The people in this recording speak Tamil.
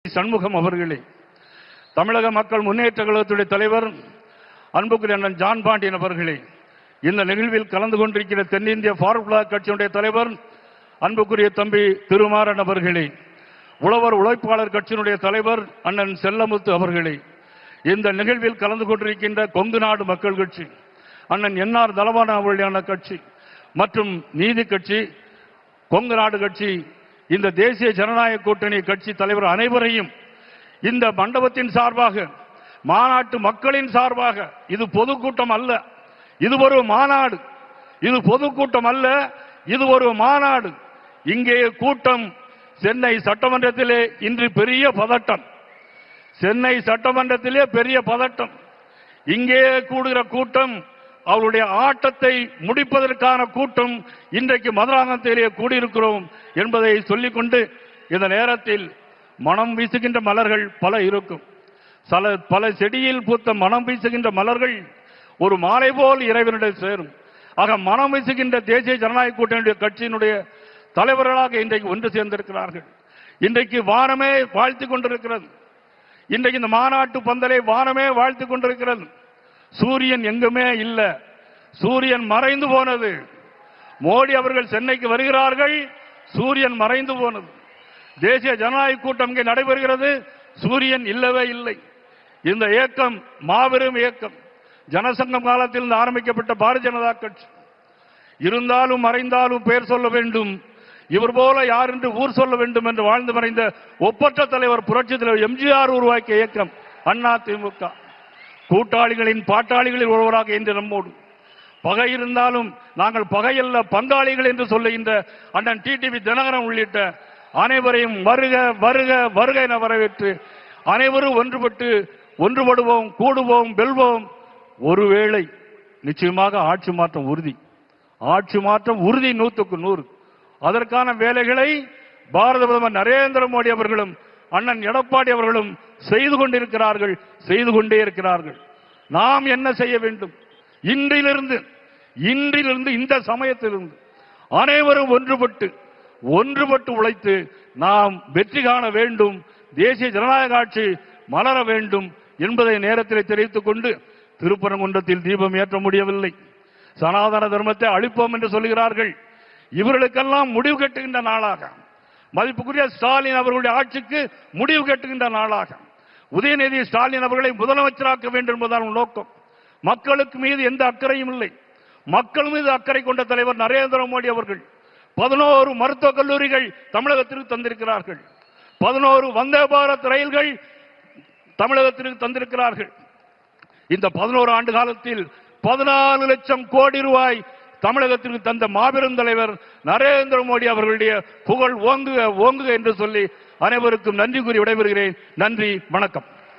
சண்முகம் அவர்களே, தமிழக மக்கள் முன்னேற்ற கழகத்துடைய தலைவர் அன்புக்குரிய அண்ணன் ஜான் பாண்டியன் அவர்களே, இந்த நிகழ்வில் கலந்து கொண்டிருக்கிற தென்னிந்திய ஃபார்வர்ட் பிளாக் கட்சியினுடைய தலைவர் அன்புக்குரிய தம்பி திருமாறன் அவர்களே, உழவர் உழைப்பாளர் கட்சியினுடைய தலைவர் அண்ணன் செல்லமுத்து அவர்களே, இந்த நிகழ்வில் கலந்து கொண்டிருக்கின்ற கொங்கு நாடு மக்கள் கட்சி அண்ணன் என்ஆர் தலவான அவர்களுடைய கட்சி மற்றும் நீதி கட்சி, கொங்கு நாடு கட்சி, இந்த தேசிய ஜனநாயக கூட்டணி கட்சி தலைவர் அனைவரையும் இந்த மண்டபத்தின் சார்பாக, மாநாட்டு மக்களின் சார்பாக, இது பொதுக்கூட்டம் அல்ல, இது ஒரு மாநாடு. இது பொதுக்கூட்டம் அல்ல, இது ஒரு மாநாடு. இங்கே கூட்டம் சென்னை சட்டமன்றத்திலே இன்று பெரிய பதட்டம். சென்னை சட்டமன்றத்திலே பெரிய பதட்டம். இங்கே கூடுகிற கூட்டம் அவருடைய ஆட்டத்தை முடிப்பதற்கான கூட்டம். இன்றைக்கு மதுராந்தகத்திலே கூடியிருக்கிறோம் என்பதை சொல்லிக்கொண்டு, இந்த நேரத்தில் மனம் வீசுகின்ற மலர்கள் பல இருக்கும். பல செடியில் பூத்த மனம் வீசுகின்ற மலர்கள் ஒரு மாலை போல் இறைவனிடம் சேரும். ஆக மனம் வீசுகின்ற தேசிய ஜனநாயக கூட்டணி கட்சியினுடைய தலைவர்களாக இன்றைக்கு ஒன்று சேர்ந்திருக்கிறார்கள். இன்றைக்கு வானமே வாழ்த்து கொண்டிருக்கிறது. இன்றைக்கு இந்த மாநாட்டு பந்தலை வானமே வாழ்த்து கொண்டிருக்கிறது. சூரியன் எங்குமே இல்லை, சூரியன் மறைந்து போனது. மோடி அவர்கள் சென்னைக்கு வருகிறார்கள், சூரியன் மறைந்து போனது. தேசிய ஜனநாயக கூட்டம் இங்கே நடைபெறுகிறது, சூரியன் இல்லவே இல்லை. இந்த இயக்கம் மாபெரும் இயக்கம். ஜனசங்கம் காலத்தில் இருந்து ஆரம்பிக்கப்பட்ட பாரதிய ஜனதா கட்சி. இருந்தாலும் மறைந்தாலும் பெயர் சொல்ல வேண்டும், இவர் போல யார் என்று ஊர் சொல்ல வேண்டும் என்று வாழ்ந்து மறைந்த ஒப்பற்ற தலைவர் புரட்சி தலைவர் எம்ஜிஆர் உருவாக்கிய இயக்கம் அண்ணா திமுக. கூட்டாளிகளின் பாட்டாளிகளில் ஒருவராக இன்று நம்மோடு. பகை இருந்தாலும் நாங்கள் பகையல்ல பங்காளிகள் என்று சொல்லுகின்ற அண்ணன் டிடிவி தினகரன் உள்ளிட்ட அனைவரையும் வருக வருக வருக என வரவேற்று அனைவரும் ஒன்றுபடுவோம், கூடுவோம், வெல்வோம். ஒருவேளை நிச்சயமாக ஆட்சி மாற்றம் உறுதி. ஆட்சி மாற்றம் உறுதி 100க்கு 100. அதற்கான வேலைகளை பாரத பிரதமர் நரேந்திர மோடி அவர்களும் அண்ணன் எடப்பாடி அவர்களும் செய்து கொண்டிருக்கிறார்கள், செய்து கொண்டே இருக்கிறார்கள். நாம் என்ன செய்ய வேண்டும்? இன்றிலிருந்து இந்த சமயத்திலிருந்து அனைவரும் ஒன்றுபட்டு உழைத்து நாம் வெற்றி காண வேண்டும், தேசிய ஜனநாயக ஆட்சி மலர வேண்டும் என்பதை நேரத்தில் தெரிவித்துக் கொண்டு, திருப்பரங்குன்றத்தில் தீபம் ஏற்ற முடியவில்லை, சனாதன தர்மத்தை அழிப்போம் என்று சொல்கிறார்கள். இவர்களுக்கெல்லாம் முடிவு கட்டுகின்ற நாளாக, மதிப்புக்குரிய ஸ்டாலின் அவர்களுடைய ஆட்சிக்கு முடிவு கட்டுகின்ற நாளாக, உதயநிதி ஸ்டாலின் அவர்களை முதலமைச்சராக்க வேண்டும் என்பதான நோக்கம். மக்களுக்கு மீது எந்த அக்கறையும் இல்லை. மக்கள் மீது அக்கறை கொண்ட தலைவர் நரேந்திர மோடி அவர்கள் 11 மருத்துவக் கல்லூரிகள் தமிழகத்திற்கு தந்திருக்கிறார்கள். 11 வந்தே பாரத் ரயில்கள் தமிழகத்திற்கு தந்திருக்கிறார்கள். இந்த 11 ஆண்டு காலத்தில் 14 லட்சம் கோடி ரூபாய் தமிழகத்திற்கு தந்த மாபெரும் தலைவர் நரேந்திர மோடி அவர்களுடைய புகழ் ஓங்குக ஓங்குக என்று சொல்லி அனைவருக்கும் நன்றி கூறி விடைபெறுகிறேன். நன்றி, வணக்கம்.